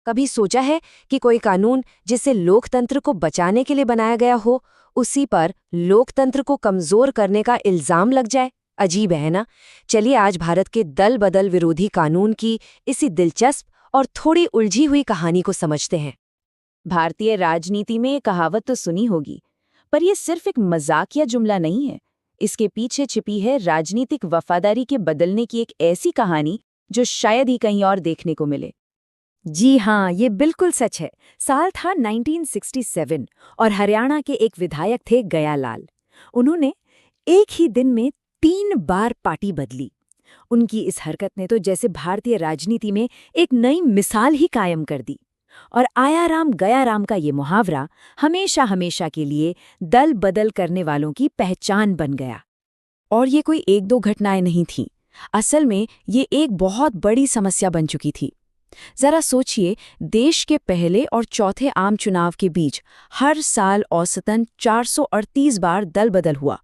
कभी सोचा है कि कोई कानून जिसे लोकतंत्र को बचाने के लिए बनाया गया हो, उसी पर लोकतंत्र को कमजोर करने का इल्जाम लग जाए? अजीब है ना। चलिए आज भारत के दल बदल विरोधी कानून की इसी दिलचस्प और थोड़ी उलझी हुई कहानी को समझते हैं। भारतीय राजनीति में ये कहावत तो सुनी होगी, पर यह सिर्फ एक मजाकिया जुमला नहीं है। इसके पीछे छिपी है राजनीतिक वफादारी के बदलने की एक ऐसी कहानी जो शायद ही कहीं और देखने को मिले। जी हाँ, ये बिल्कुल सच है। साल था 1967 और हरियाणा के एक विधायक थे गयालाल। उन्होंने एक ही दिन में 3 बार पार्टी बदली। उनकी इस हरकत ने तो जैसे भारतीय राजनीति में एक नई मिसाल ही कायम कर दी। और आया राम गया राम का ये मुहावरा हमेशा हमेशा के लिए दल बदल करने वालों की पहचान बन गया। और ये कोई एक दो घटनाएं नहीं थीं। असल में ये एक बहुत बड़ी समस्या बन चुकी थी। जरा सोचिए, देश के पहले और चौथे आम चुनाव के बीच हर साल औसतन 438 बार दल बदल हुआ।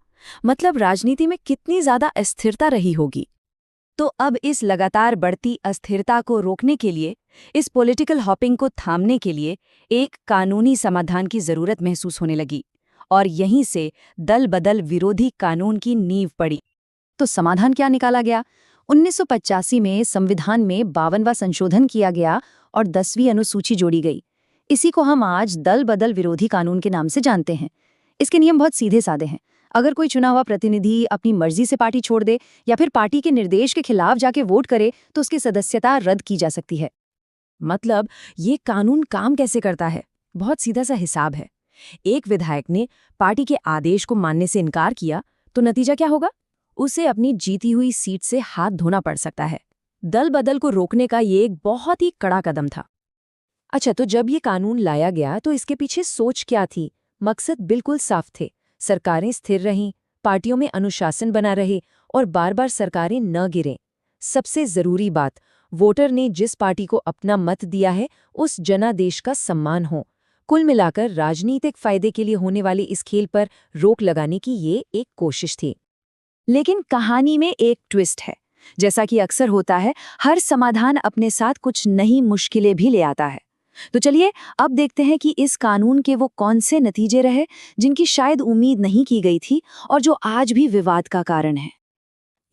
मतलब राजनीति में कितनी ज्यादा अस्थिरता रही होगी। तो अब इस लगातार बढ़ती अस्थिरता को रोकने के लिए, इस पॉलिटिकल हॉपिंग को थामने के लिए एक कानूनी समाधान की जरूरत महसूस होने लगी और यहीं से दल बदल विरोधी कानून की नींव पड़ी। तो समाधान क्या निकाला गया? 1985 में संविधान में 52वां संशोधन किया गया और 10वीं अनुसूची जोड़ी गई। इसी को हम आज दल बदल विरोधी कानून के नाम से जानते हैं। इसके नियम बहुत सीधे साधे हैं। अगर कोई चुना हुआ प्रतिनिधि अपनी मर्जी से पार्टी छोड़ दे या फिर पार्टी के निर्देश के खिलाफ जाके वोट करे तो उसकी सदस्यता रद्द की जा सकती है। मतलब ये कानून काम कैसे करता है? बहुत सीधा सा हिसाब है। एक विधायक ने पार्टी के आदेश को मानने से इनकार किया तो नतीजा क्या होगा? उसे अपनी जीती हुई सीट से हाथ धोना पड़ सकता है। दल बदल को रोकने का ये एक बहुत ही कड़ा कदम था। अच्छा, तो जब ये कानून लाया गया तो इसके पीछे सोच क्या थी? मकसद बिल्कुल साफ थे। सरकारें स्थिर रहें, पार्टियों में अनुशासन बना रहे और बार बार सरकारें न गिरें। सबसे जरूरी बात, वोटर ने जिस पार्टी को अपना मत दिया है उस जनादेश का सम्मान हो। कुल मिलाकर राजनीतिक फायदे के लिए होने वाले इस खेल पर रोक लगाने की ये एक कोशिश थी। लेकिन कहानी में एक ट्विस्ट है। जैसा कि अक्सर होता है, हर समाधान अपने साथ कुछ नई मुश्किलें भी ले आता है। तो चलिए अब देखते हैं कि इस कानून के वो कौन से नतीजे रहे जिनकी शायद उम्मीद नहीं की गई थी और जो आज भी विवाद का कारण है।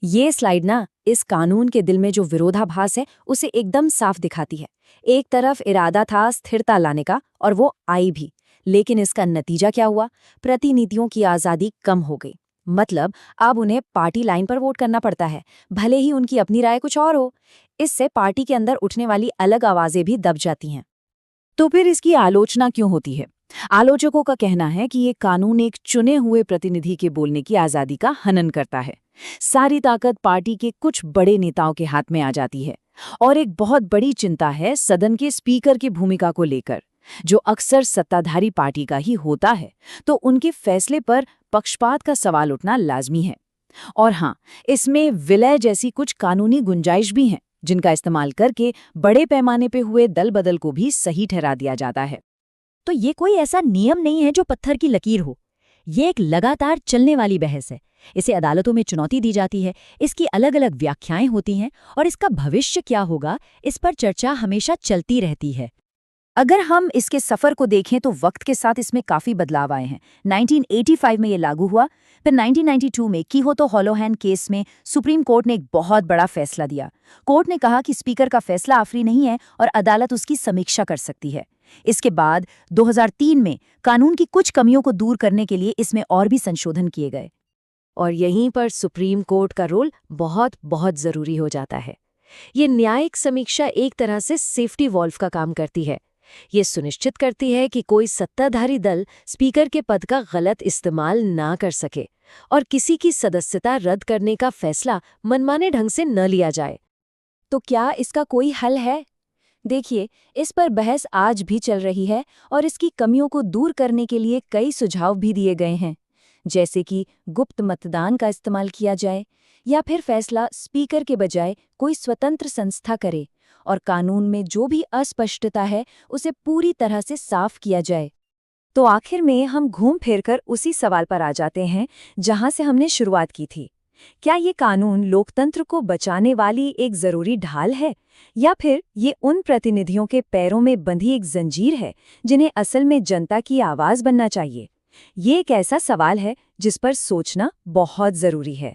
ये स्लाइड ना इस कानून के दिल में जो विरोधाभास है उसे एकदम साफ दिखाती है। एक तरफ इरादा था स्थिरता लाने का और वो आई भी, लेकिन इसका नतीजा क्या हुआ? प्रतिनिधियों की आज़ादी कम हो गई। मतलब अब उन्हें पार्टी लाइन पर वोट करना पड़ता है, भले ही उनकी अपनी राय कुछ और हो। इससे पार्टी के अंदर उठने वाली अलग आवाजें भी दब जाती हैं। तो फिर इसकी आलोचना क्यों होती है? आलोचकों का कहना है कि ये कानून एक चुने हुए प्रतिनिधि के बोलने की आज़ादी का हनन करता है। सारी ताकत पार्टी के कुछ बड़े नेताओं के हाथ में आ जाती है। और एक बहुत बड़ी चिंता है सदन के स्पीकर की भूमिका को लेकर, जो अक्सर सत्ताधारी पार्टी का ही होता है, तो उनके फैसले पर पक्षपात का सवाल उठना लाजमी है। और हाँ, इसमें विलय जैसी कुछ कानूनी गुंजाइश भी हैं, जिनका इस्तेमाल करके बड़े पैमाने पे हुए दल बदल को भी सही ठहरा दिया जाता है। तो ये कोई ऐसा नियम नहीं है जो पत्थर की लकीर हो। ये एक लगातार चलने वाली बहस है। इसे अदालतों में चुनौती दी जाती है, इसकी अलग अलग व्याख्याएं होती हैं और इसका भविष्य क्या होगा इस पर चर्चा हमेशा चलती रहती है। अगर हम इसके सफ़र को देखें तो वक्त के साथ इसमें काफ़ी बदलाव आए हैं। 1985 में ये लागू हुआ, फिर 1992 में कीहोतो हॉलोहैन केस में सुप्रीम कोर्ट ने एक बहुत बड़ा फैसला दिया। कोर्ट ने कहा कि स्पीकर का फैसला आखिरी नहीं है और अदालत उसकी समीक्षा कर सकती है। इसके बाद 2003 में कानून की कुछ कमियों को दूर करने के लिए इसमें और भी संशोधन किए गए। और यहीं पर सुप्रीम कोर्ट का रोल बहुत बहुत ज़रूरी हो जाता है। ये न्यायिक समीक्षा एक तरह से सेफ्टी वॉल्व का काम करती है। ये सुनिश्चित करती है कि कोई सत्ताधारी दल स्पीकर के पद का गलत इस्तेमाल ना कर सके और किसी की सदस्यता रद्द करने का फैसला मनमाने ढंग से न लिया जाए। तो क्या इसका कोई हल है? देखिए, इस पर बहस आज भी चल रही है और इसकी कमियों को दूर करने के लिए कई सुझाव भी दिए गए हैं, जैसे कि गुप्त मतदान का इस्तेमाल किया जाए या फिर फैसला स्पीकर के बजाय कोई स्वतंत्र संस्था करे और कानून में जो भी अस्पष्टता है उसे पूरी तरह से साफ किया जाए। तो आखिर में हम घूम फिर कर उसी सवाल पर आ जाते हैं जहां से हमने शुरुआत की थी क्या ये कानून लोकतंत्र को बचाने वाली एक जरूरी ढाल है, या फिर ये उन प्रतिनिधियों के पैरों में बंधी एक जंजीर है जिन्हें असल में जनता की आवाज बनना चाहिए? ये एक ऐसा सवाल है जिस पर सोचना बहुत जरूरी है।